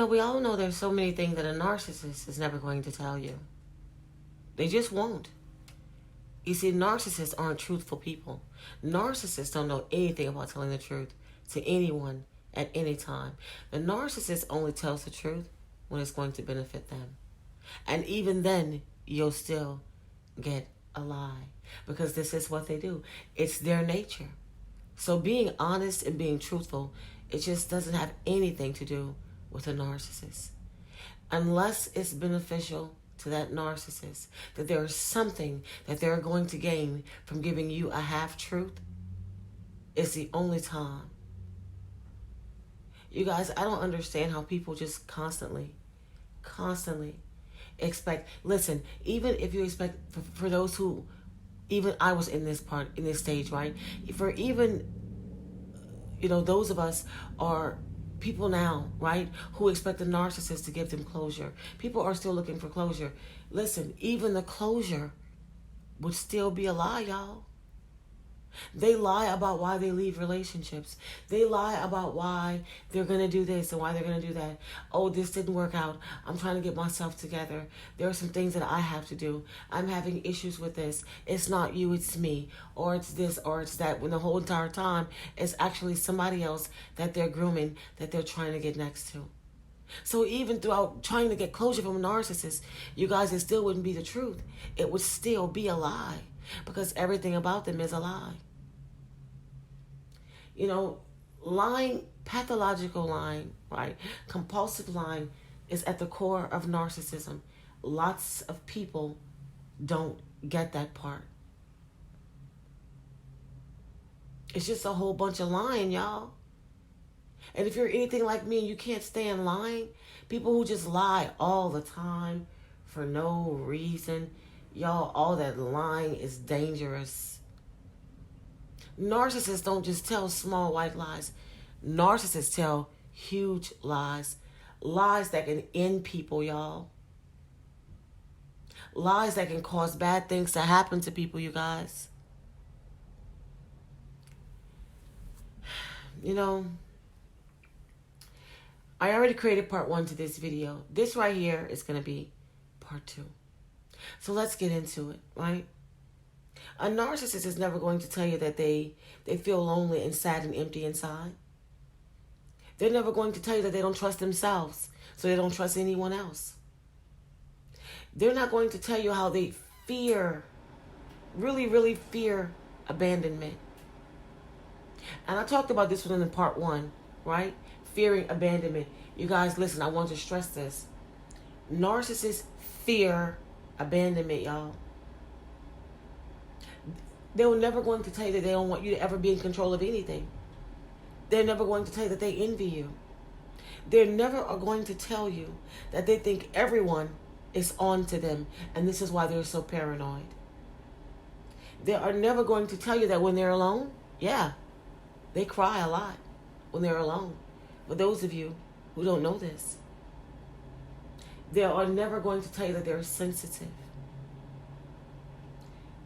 We all know there's so many things that a narcissist is never going to tell you. They just won't. You see, narcissists aren't truthful people. Narcissists don't know anything about telling the truth to anyone at any time. The narcissist only tells the truth when it's going to benefit them. And even then, you'll still get a lie, because this is what they do. It's their nature. So being honest and being truthful, it just doesn't have anything to do with a narcissist. Unless it's beneficial to that narcissist, that there is something that they're going to gain from giving you a half-truth, it's the only time. You guys, I don't understand how people just constantly expect. Listen, even if you expect, for those who, even I was in this stage, right? For even, those of us are people now, right, who expect the narcissist to give them closure. People are still looking for closure. Listen, even the closure would still be a lie, y'all. They lie about why they leave relationships. They lie about why they're going to do this and why they're going to do that. Oh, this didn't work out. I'm trying to get myself together. There are some things that I have to do. I'm having issues with this. It's not you, it's me. Or it's this, or it's that. When the whole entire time, it's actually somebody else that they're grooming, that they're trying to get next to. So even throughout trying to get closure from a narcissist, you guys, it still wouldn't be the truth. It would still be a lie, because everything about them is a lie. Lying, pathological lying, right? Compulsive lying is at the core of narcissism. Lots of people don't get that part. It's just a whole bunch of lying, y'all. And if you're anything like me and you can't stand lying, people who just lie all the time for no reason, y'all, all that lying is dangerous. Narcissists don't just tell small white lies. Narcissists tell huge lies. Lies that can end people, y'all. Lies that can cause bad things to happen to people, you guys. I already created part 1 to this video. This right here is going to be part 2. So let's get into it, right? A narcissist is never going to tell you that they feel lonely and sad and empty inside. They're never going to tell you that they don't trust themselves, so they don't trust anyone else. They're not going to tell you how they fear, really, really fear abandonment. And I talked about this one in part 1, right? Fearing abandonment. You guys, listen, I want to stress this. Narcissists fear abandonment, y'all. They were never going to tell you that they don't want you to ever be in control of anything. They're never going to tell you that they envy you. They're never are going to tell you that they think everyone is on to them, and this is why they're so paranoid. They are never going to tell you that when they're alone, yeah, they cry a lot when they're alone. For those of you who don't know this, they are never going to tell you that they're sensitive.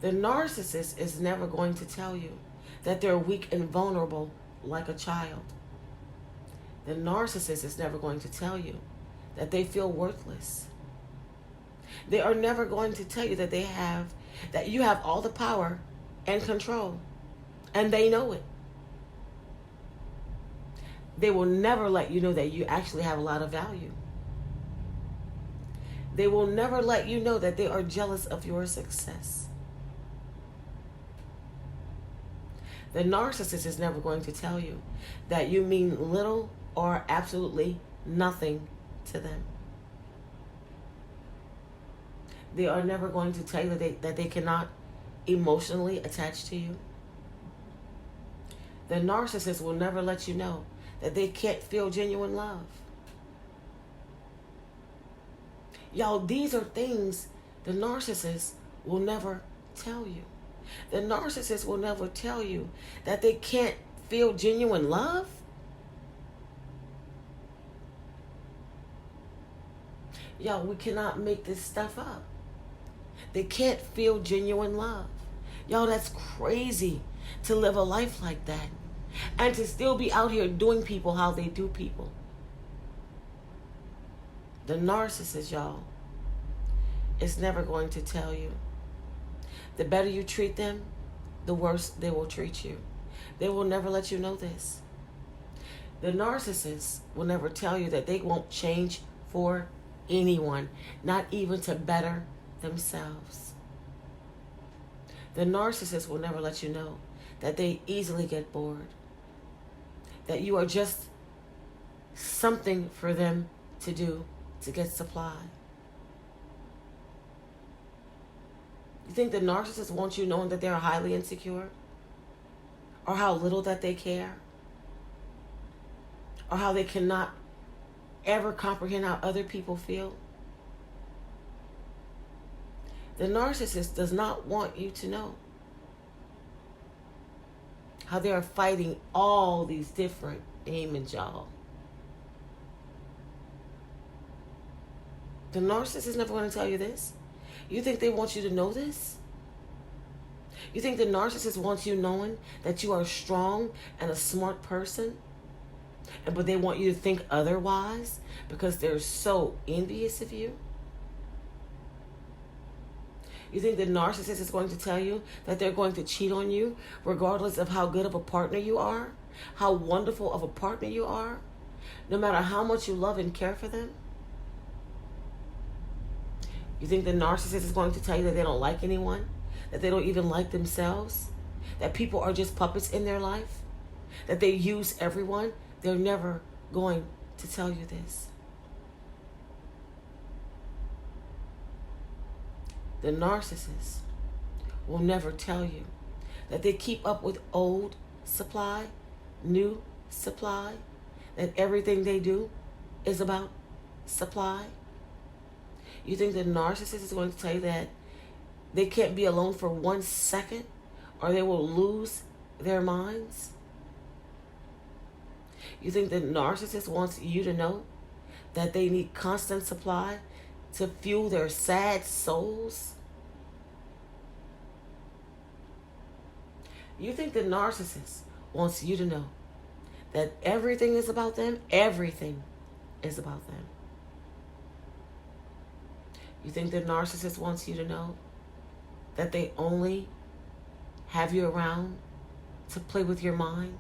The narcissist is never going to tell you that they're weak and vulnerable like a child. The narcissist is never going to tell you that they feel worthless. They are never going to tell you that that you have all the power and control, and they know it. They will never let you know that you actually have a lot of value. They will never let you know that they are jealous of your success. The narcissist is never going to tell you that you mean little or absolutely nothing to them. They are never going to tell you that they cannot emotionally attach to you. The narcissist will never let you know that they can't feel genuine love. Y'all, these are things the narcissist will never tell you. The narcissist will never tell you that they can't feel genuine love. Y'all, we cannot make this stuff up. They can't feel genuine love. Y'all, that's crazy to live a life like that and to still be out here doing people how they do people. The narcissist, y'all, is never going to tell you. The better you treat them, the worse they will treat you. They will never let you know this. The narcissist will never tell you that they won't change for anyone, not even to better themselves. The narcissist will never let you know that they easily get bored, that you are just something for them to do to get supply. You think the narcissist wants you knowing that they're highly insecure? Or how little that they care? Or how they cannot ever comprehend how other people feel? The narcissist does not want you to know how they are fighting all these different demons, y'all. The narcissist is never going to tell you this. You think they want you to know this? You think the narcissist wants you knowing that you are strong and a smart person? But they want you to think otherwise because they're so envious of you? You think the narcissist is going to tell you that they're going to cheat on you regardless of how good of a partner you are? How wonderful of a partner you are? No matter how much you love and care for them? You think the narcissist is going to tell you that they don't like anyone? That they don't even like themselves? That people are just puppets in their life? That they use everyone? They're never going to tell you this. The narcissist will never tell you that they keep up with old supply, new supply, that everything they do is about supply. You think the narcissist is going to tell you that they can't be alone for 1 second or they will lose their minds? You think the narcissist wants you to know that they need constant supply to fuel their sad souls? You think the narcissist wants you to know that everything is about them? Everything is about them. You think the narcissist wants you to know that they only have you around to play with your mind?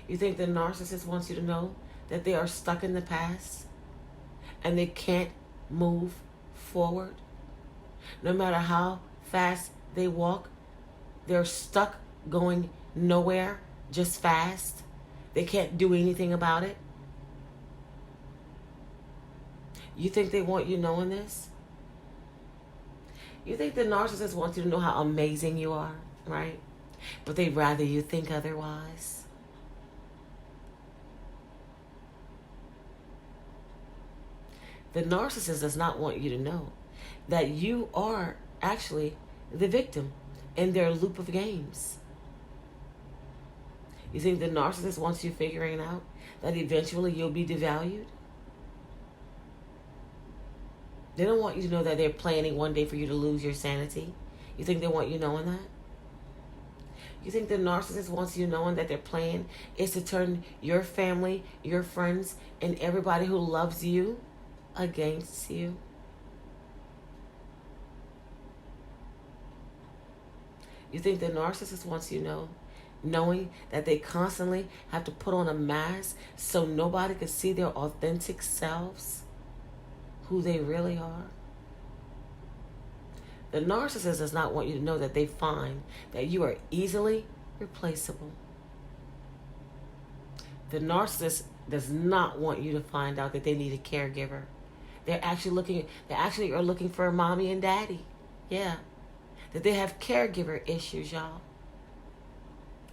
You think the narcissist wants you to know that they are stuck in the past and they can't move forward? No matter how fast they walk, they're stuck going nowhere, just fast. They can't do anything about it. You think they want you knowing this? You think the narcissist wants you to know how amazing you are, right? But they'd rather you think otherwise. The narcissist does not want you to know that you are actually the victim in their loop of games. You think the narcissist wants you figuring out that eventually you'll be devalued? They don't want you to know that they're planning one day for you to lose your sanity. You think they want you knowing that? You think the narcissist wants you knowing that their plan is to turn your family, your friends, and everybody who loves you against you? You think the narcissist wants you knowing that they constantly have to put on a mask so nobody can see their authentic selves, who they really are? The narcissist does not want you to know that they find that you are easily replaceable. The narcissist does not want you to find out that they need a caregiver. They actually are looking for a mommy and daddy. Yeah. That they have caregiver issues, y'all.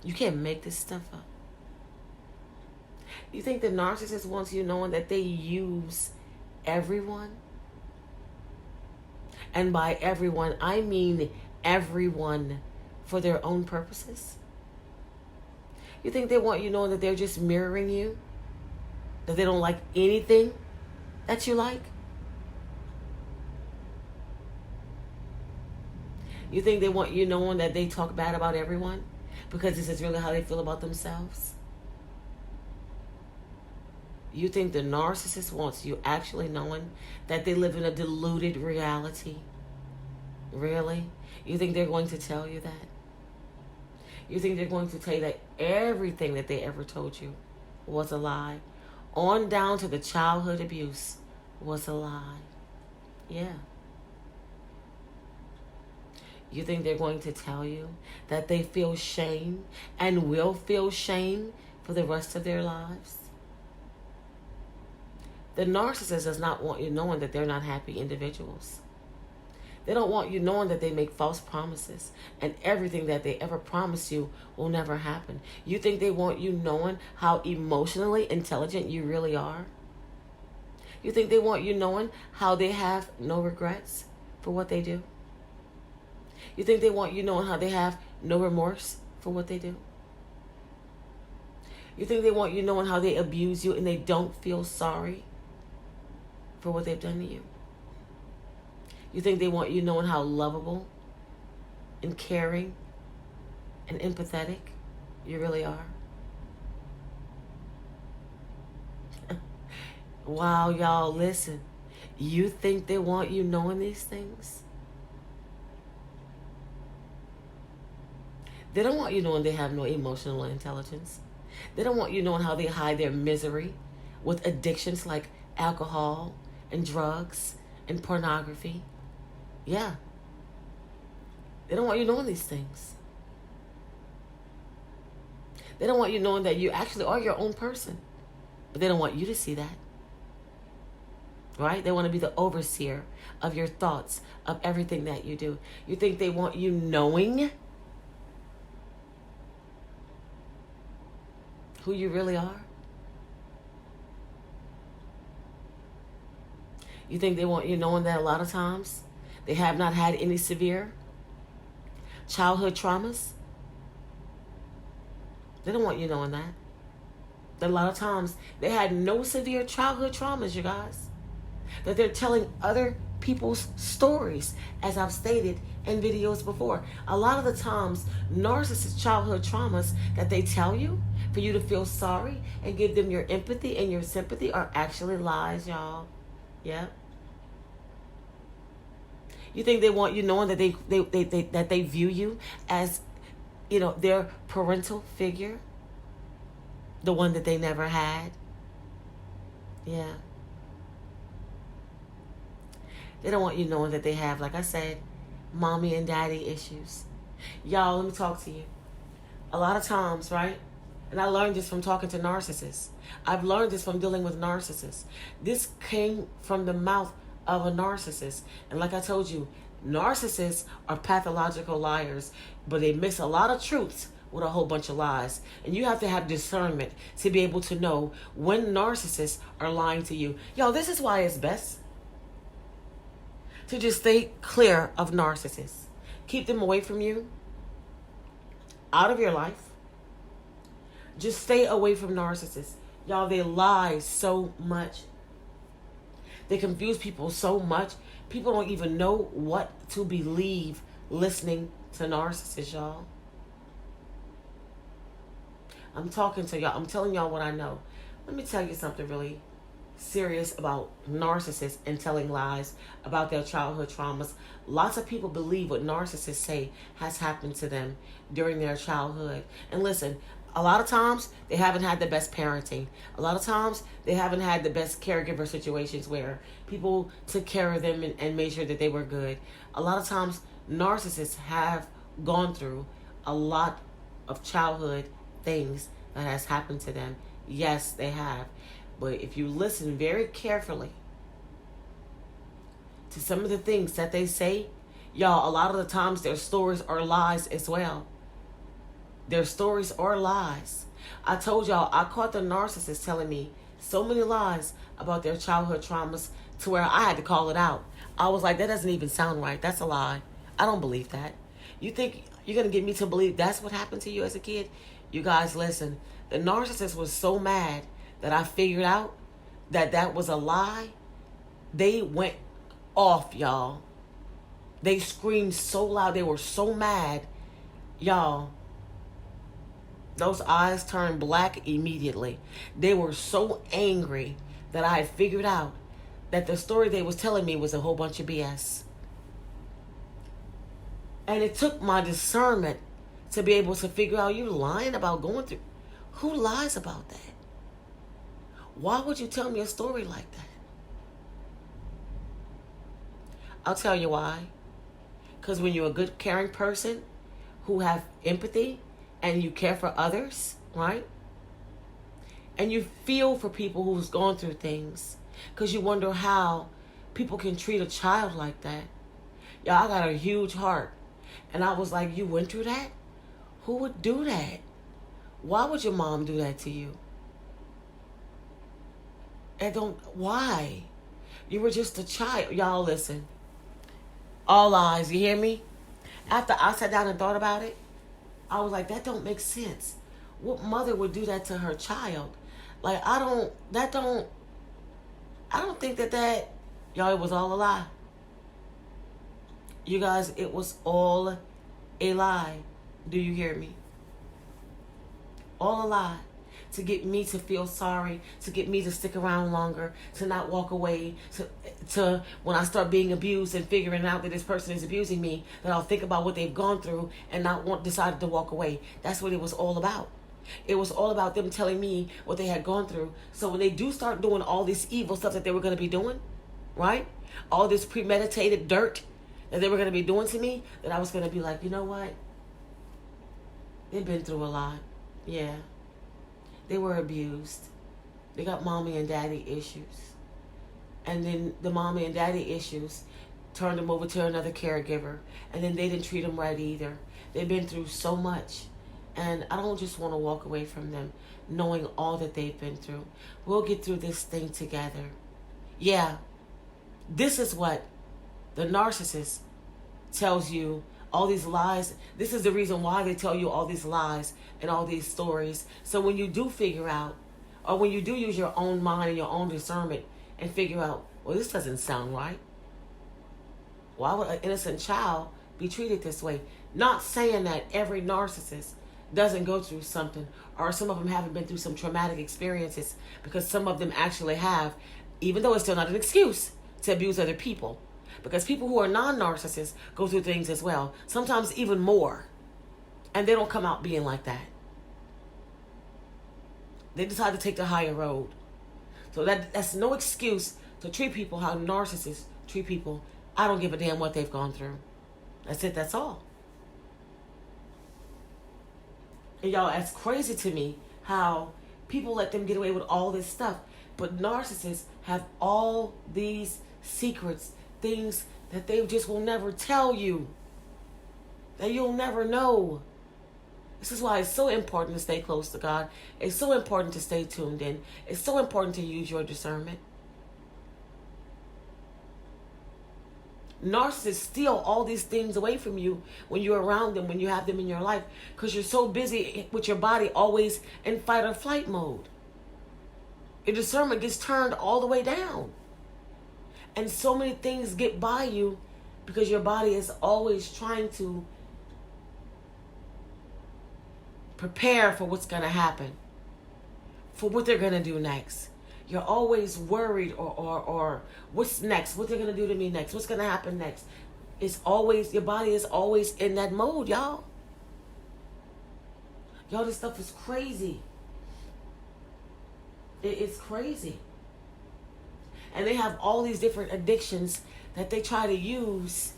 You can't make this stuff up. You think the narcissist wants you knowing that they use everyone? And by everyone, I mean everyone for their own purposes? You think they want you knowing that they're just mirroring you? That they don't like anything that you like? You think they want you knowing that they talk bad about everyone because this is really how they feel about themselves? You think the narcissist wants you actually knowing that they live in a deluded reality? Really? You think they're going to tell you that? You think they're going to tell you that everything that they ever told you was a lie? On down to the childhood abuse was a lie. Yeah. You think they're going to tell you that they feel shame and will feel shame for the rest of their lives? The narcissist does not want you knowing that they're not happy individuals. They don't want you knowing that they make false promises and everything that they ever promise you will never happen. You think they want you knowing how emotionally intelligent you really are? You think they want you knowing how they have no regrets for what they do? You think they want you knowing how they have no remorse for what they do? You think they want you knowing how they abuse you and they don't feel sorry for what they've done to you? You think they want you knowing how lovable and caring and empathetic you really are? Wow, y'all, listen. You think they want you knowing these things? They don't want you knowing they have no emotional intelligence. They don't want you knowing how they hide their misery with addictions like alcohol and drugs and pornography. Yeah. They don't want you knowing these things. They don't want you knowing that you actually are your own person. But they don't want you to see that. Right? They want to be the overseer of your thoughts, of everything that you do. You think they want you knowing who you really are? You think they want you knowing that a lot of times they have not had any severe childhood traumas? They don't want you knowing that. That a lot of times they had no severe childhood traumas, you guys. That they're telling other people's stories, as I've stated in videos before. A lot of the times, narcissist childhood traumas that they tell you for you to feel sorry and give them your empathy and your sympathy are actually lies, y'all. Yeah. You think they want you knowing that they view you as, their parental figure, the one that they never had? Yeah. They don't want you knowing that they have, like I said, mommy and daddy issues. Y'all, let me talk to you. A lot of times, right? And I learned this from talking to narcissists. I've learned this from dealing with narcissists. This came from the mouth of a narcissist. And like I told you, narcissists are pathological liars, but they miss a lot of truths with a whole bunch of lies. And you have to have discernment to be able to know when narcissists are lying to you. Yo, this is why it's best to just stay clear of narcissists. Keep them away from you, out of your life. Just stay away from narcissists. Y'all, they lie so much. They confuse people so much. People don't even know what to believe listening to narcissists, y'all. I'm talking to y'all. I'm telling y'all what I know. Let me tell you something really serious about narcissists and telling lies about their childhood traumas. Lots of people believe what narcissists say has happened to them during their childhood. And listen, a lot of times they haven't had the best parenting. A lot of times they haven't had the best caregiver situations where people took care of them and made sure that they were good. A lot of times narcissists have gone through a lot of childhood things that has happened to them. Yes, they have. But if you listen very carefully to some of the things that they say, y'all, a lot of the times their stories are lies as well. Their stories are lies. I told y'all, I caught the narcissist telling me so many lies about their childhood traumas to where I had to call it out. I was like, that doesn't even sound right. That's a lie. I don't believe that. You think you're going to get me to believe that's what happened to you as a kid? You guys, listen. The narcissist was so mad that I figured out that that was a lie. They went off, y'all. They screamed so loud. They were so mad. Y'all, Those eyes turned black immediately. They were so angry that I had figured out that the story they was telling me was a whole bunch of BS. And it took my discernment to be able to figure out, you lying about going through. Who lies about that? Why would you tell me a story like that? I'll tell you why. Because when you're a good, caring person who have empathy and you care for others, right? And you feel for people who's gone through things, because you wonder how people can treat a child like that. Y'all, I got a huge heart. And I was like, you went through that? Who would do that? Why would your mom do that to you? Why? You were just a child. Y'all listen. All eyes, you hear me? After I sat down and thought about it, I was like, that don't make sense. What mother would do that to her child? Like, I don't think that, y'all, it was all a lie. You guys, it was all a lie. Do you hear me? All a lie. To get me to feel sorry, to get me to stick around longer, to not walk away, to when I start being abused and figuring out that this person is abusing me, that I'll think about what they've gone through and decided to walk away. That's what it was all about. It was all about them telling me what they had gone through. So when they do start doing all this evil stuff that they were going to be doing, right? All this premeditated dirt that they were going to be doing to me, that I was going to be like, you know what? They've been through a lot. Yeah. They were abused. They got mommy and daddy issues. And then the mommy and daddy issues turned them over to another caregiver. And then they didn't treat them right either. They've been through so much. And I don't just want to walk away from them knowing all that they've been through. We'll get through this thing together. Yeah. This is what the narcissist tells you. All these lies. This is the reason why they tell you all these lies and all these stories. So when you do figure out, or when you do use your own mind and your own discernment and figure out, well, this doesn't sound right. Why would an innocent child be treated this way? Not saying that every narcissist doesn't go through something, or some of them haven't been through some traumatic experiences, because some of them actually have, even though it's still not an excuse to abuse other people. Because people who are non-narcissists go through things as well, sometimes even more. And they don't come out being like that. They decide to take the higher road. So that's no excuse to treat people how narcissists treat people. I don't give a damn what they've gone through. That's it, that's all. And y'all, that's crazy to me how people let them get away with all this stuff. But narcissists have all these secrets, things that they just will never tell you, that you'll never know. This is why it's so important to stay close to God. It's so important to stay tuned in. It's so important to use your discernment. Narcissists steal all these things away from you when you're around them, when you have them in your life, because you're so busy with your body always in fight or flight mode. Your discernment gets turned all the way down. And so many things get by you because your body is always trying to prepare for what's going to happen, for what they're going to do next. You're always worried or what's next? What they're going to do to me next? What's going to happen next? It's always, your body is always in that mode, y'all. Y'all, this stuff is crazy. It's crazy. And they have all these different addictions that they try to use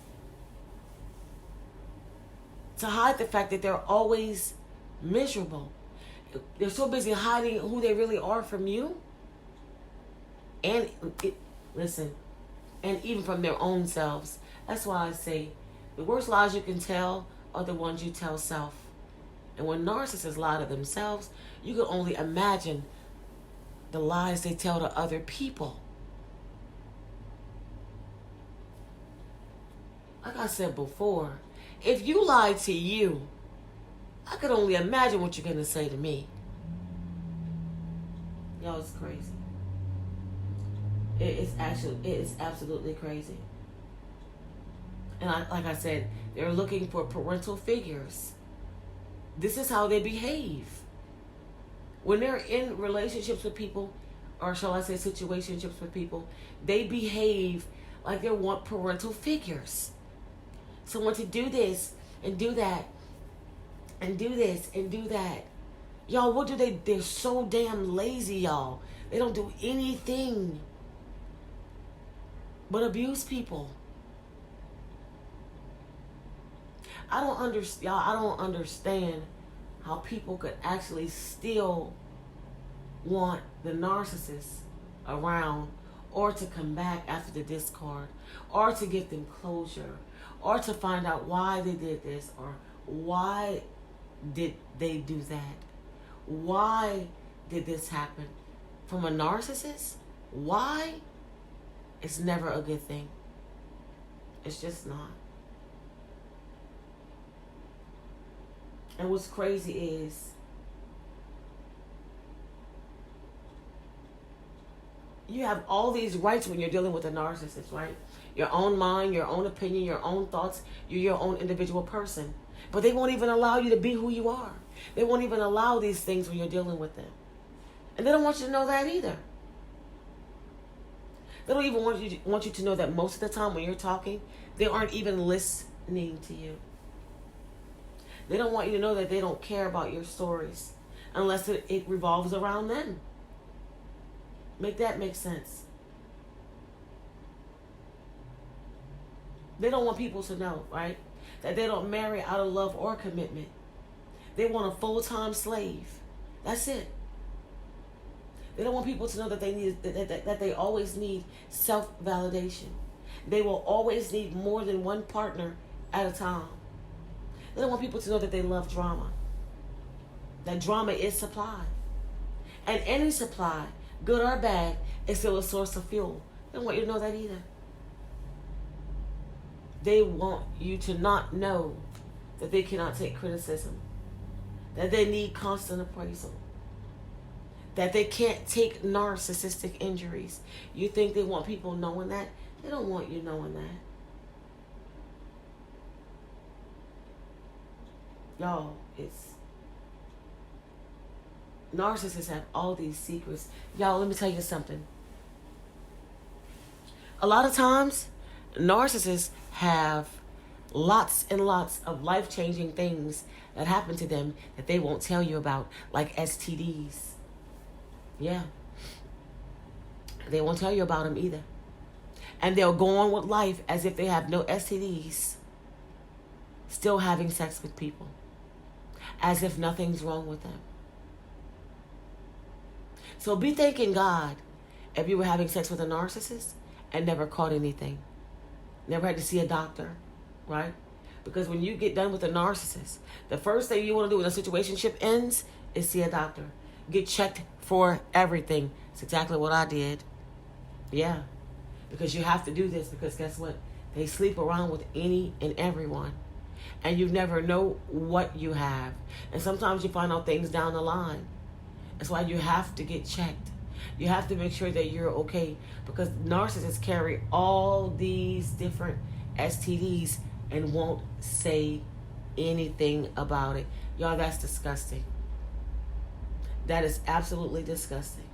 to hide the fact that they're always miserable. They're so busy hiding who they really are from you. And and even from their own selves. That's why I say the worst lies you can tell are the ones you tell self. And when narcissists lie to themselves, you can only imagine the lies they tell to other people. Like I said before, if you lied to you, I could only imagine what you're going to say to me. Y'all, it's crazy. It is absolutely crazy. And like I said, they're looking for parental figures. This is how they behave. When they're in relationships with people, or shall I say situationships with people, they behave like they want parental figures. Someone to do this and do that and do this and do that. Y'all, what do they? They're so damn lazy, y'all. They don't do anything but abuse people. I don't understand, y'all. I don't understand how people could actually still want the narcissist around, or to come back after the discard, or to give them closure, or to find out why they did this, or why did they do that? Why did this happen? From a narcissist? Why? It's never a good thing. It's just not. And what's crazy is you have all these rights when you're dealing with a narcissist, right? Your own mind, your own opinion, your own thoughts. You're your own individual person. But they won't even allow you to be who you are. They won't even allow these things when you're dealing with them. And they don't want you to know that either. They don't even want you to know that most of the time when you're talking, they aren't even listening to you. They don't want you to know that they don't care about your stories unless it revolves around them. Make that make sense. They don't want people to know, right, that they don't marry out of love or commitment. They want a full-time slave. That's it. They don't want people to know that they need that they always need self-validation. They will always need more than one partner at a time. They don't want people to know that they love drama. That drama is supply. And any supply, good or bad, is still a source of fuel. They don't want you to know that either. They want you to not know that they cannot take criticism, that they need constant appraisal, that they can't take narcissistic injuries. You think they want people knowing that? They don't want you knowing that. Y'all, it's... narcissists have all these secrets. Y'all, let me tell you something. A lot of times, narcissists have lots and lots of life-changing things that happen to them that they won't tell you about, like STDs. Yeah. They won't tell you about them either. And they'll go on with life as if they have no STDs, still having sex with people, as if nothing's wrong with them. So be thanking God if you were having sex with a narcissist and never caught anything. Never had to see a doctor, right? Because when you get done with a narcissist, the first thing you want to do when a situationship ends is see a doctor. Get checked for everything. It's exactly what I did. Yeah. Because you have to do this, because guess what? They sleep around with any and everyone. And you never know what you have. And sometimes you find out things down the line. That's why you have to get checked. You have to make sure that you're okay, because narcissists carry all these different STDs and won't say anything about it. Y'all, that's disgusting. That is absolutely disgusting.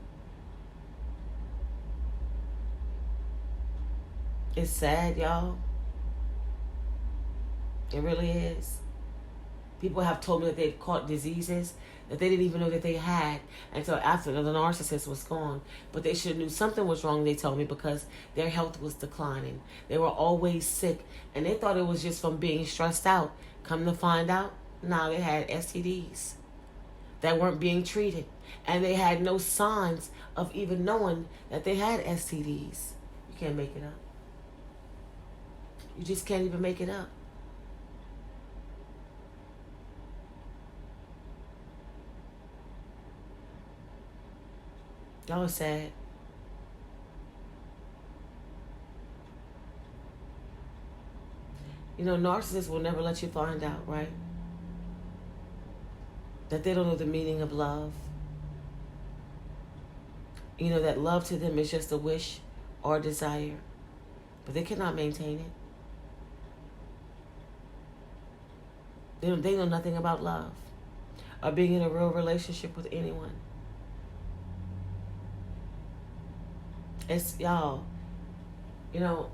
It's sad, y'all. It really is. People have told me that they've caught diseases that they didn't even know that they had until after the narcissist was gone. But they should have knew something was wrong, they told me, because their health was declining. They were always sick, and they thought it was just from being stressed out. Come to find out, now they had STDs that weren't being treated. And they had no signs of even knowing that they had STDs. You can't make it up. You just can't even make it up. That was sad. You know, narcissists will never let you find out, right? That they don't know the meaning of love. You know, that love to them is just a wish or a desire. But they cannot maintain it. They know nothing about love or being in a real relationship with anyone. It's y'all, you know,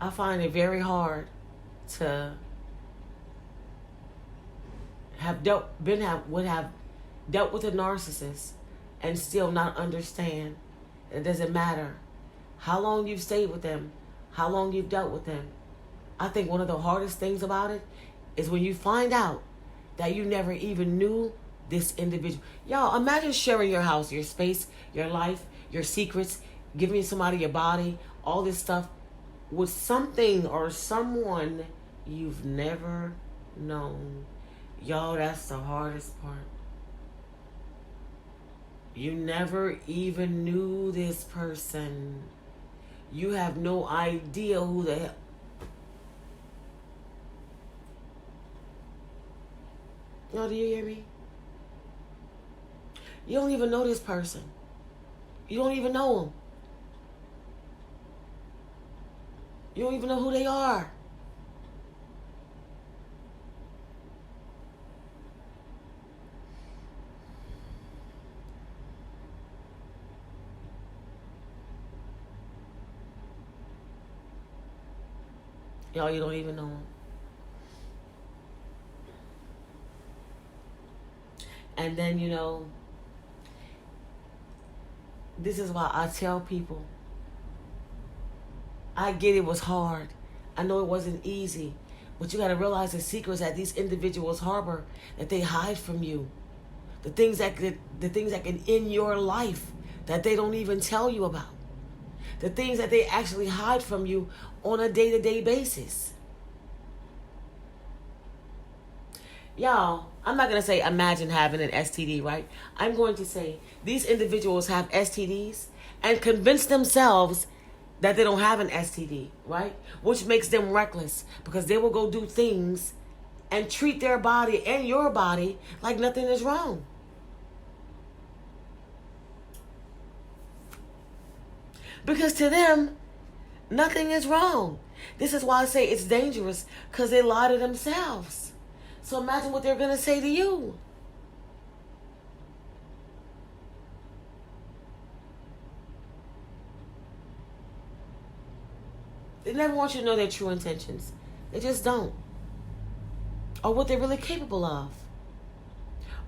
I find it very hard to would have dealt with a narcissist and still not understand. It doesn't matter how long you've stayed with them, how long you've dealt with them. I think one of the hardest things about it is when you find out that you never even knew this individual. Y'all, imagine sharing your house, your space, your life, your secrets, giving somebody your body, all this stuff with something or someone you've never known. Y'all, that's the hardest part. You never even knew this person. You have no idea who the hell. Y'all, do you hear me? You don't even know this person. You don't even know them. You don't even know who they are. Y'all, you don't even know them. And then, this is why I tell people, I get it was hard. I know it wasn't easy. But you got to realize the secrets that these individuals harbor, that they hide from you. The things that can end your life that they don't even tell you about. The things that they actually hide from you on a day-to-day basis. Y'all, I'm not going to say imagine having an STD, right? I'm going to say these individuals have STDs and convince themselves that they don't have an STD, right? Which makes them reckless because they will go do things and treat their body and your body like nothing is wrong. Because to them, nothing is wrong. This is why I say it's dangerous, because they lie to themselves. So imagine what they're going to say to you. They never want you to know their true intentions. They just don't. Or what they're really capable of.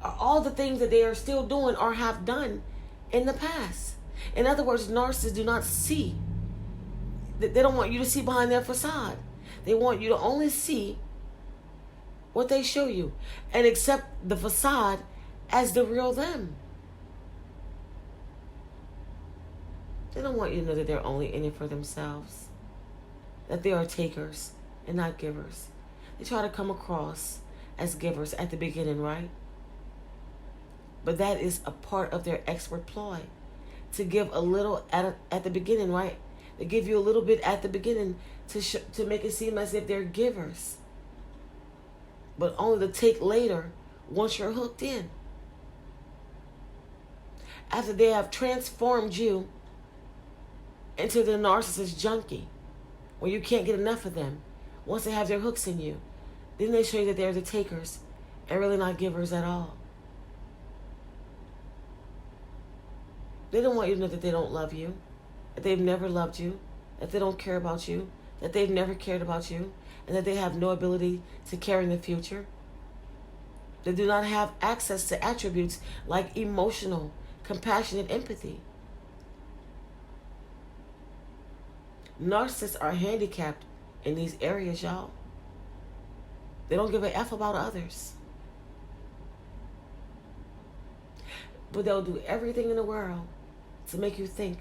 Or all the things that they are still doing or have done in the past. In other words, narcissists do not see. They don't want you to see behind their facade. They want you to only see what they show you and accept the facade as the real them. They don't want you to know that they're only in it for themselves, that they are takers and not givers. They try to come across as givers at the beginning, right? But that is a part of their expert ploy, to give a little at the beginning, right? They give you a little bit at the beginning to make it seem as if they're givers, but only to take later once you're hooked in. After they have transformed you into the narcissist junkie, where you can't get enough of them, once they have their hooks in you, then they show you that they're the takers and really not givers at all. They don't want you to know that they don't love you, that they've never loved you, that they don't care about you, that they've never cared about you, and that they have no ability to care in the future. They do not have access to attributes like emotional, compassionate empathy. Narcissists are handicapped in these areas, y'all. They don't give a F about others. But they'll do everything in the world to make you think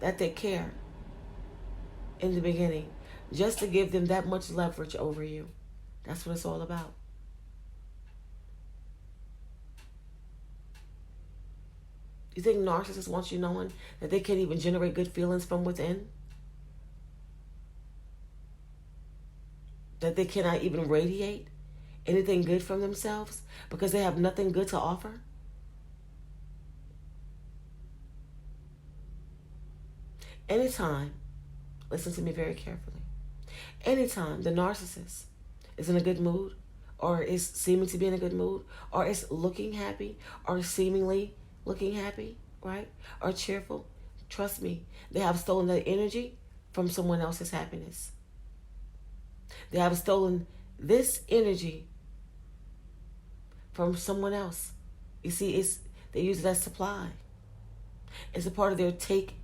that they care in the beginning, just to give them that much leverage over you. That's what it's all about. You think narcissists want you knowing that they can't even generate good feelings from within? That they cannot even radiate anything good from themselves because they have nothing good to offer? Anytime, listen to me very carefully, anytime the narcissist is in a good mood, or is seeming to be in a good mood, or is looking happy, or seemingly looking happy, right, or cheerful, Trust me, they have stolen that energy from someone else's happiness. They have stolen this energy from someone else. You see, they use it as supply. It's a part of their take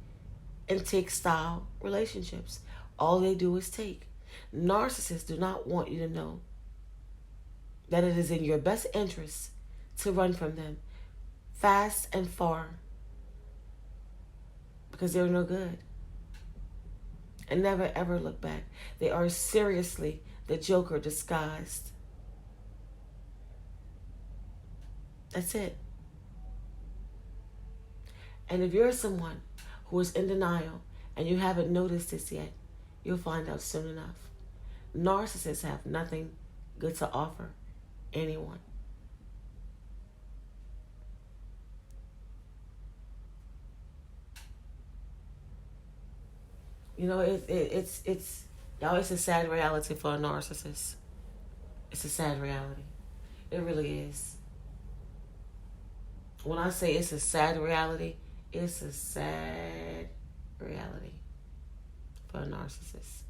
and take style relationships. All they do is take. Narcissists do not want you to know that it is in your best interest to run from them fast and far, because they're no good. And never ever look back. They are seriously the Joker disguised. That's it. And if you're someone who is in denial and you haven't noticed this yet, you'll find out soon enough. Narcissists have nothing good to offer anyone. You know, it's a sad reality for a narcissist. It's a sad reality. It really is. When I say it's a sad reality, it's a sad reality for a narcissist.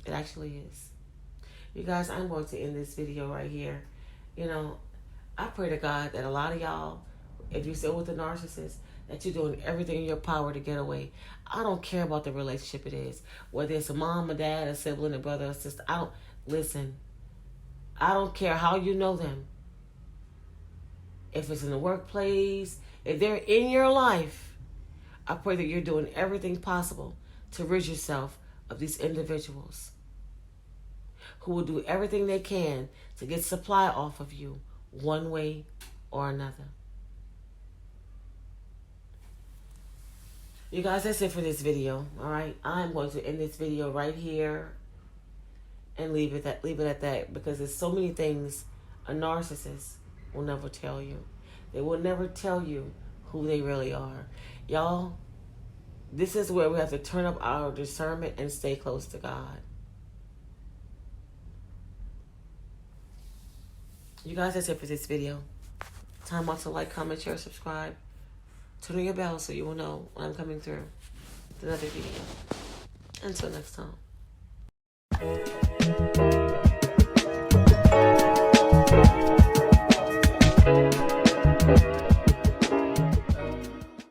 It actually is. You guys, I'm going to end this video right here. You know, I pray to God that a lot of y'all, if you're still with a narcissist, that you're doing everything in your power to get away. I don't care about the relationship it is. Whether it's a mom, a dad, a sibling, a brother, a sister. Listen, I don't care how you know them. If it's in the workplace, if they're in your life, I pray that you're doing everything possible to rid yourself of these individuals who will do everything they can to get supply off of you one way or another. You guys, that's it for this video. All right, I'm going to end this video right here and leave it at that, because there's so many things a narcissist will never tell you. They will never tell you who they really are. Y'all, this is where we have to turn up our discernment and stay close to God. You guys, that's it for this video. Time out to like, comment, share, subscribe. Turn on your bell so you will know when I'm coming through with another video. Until next time.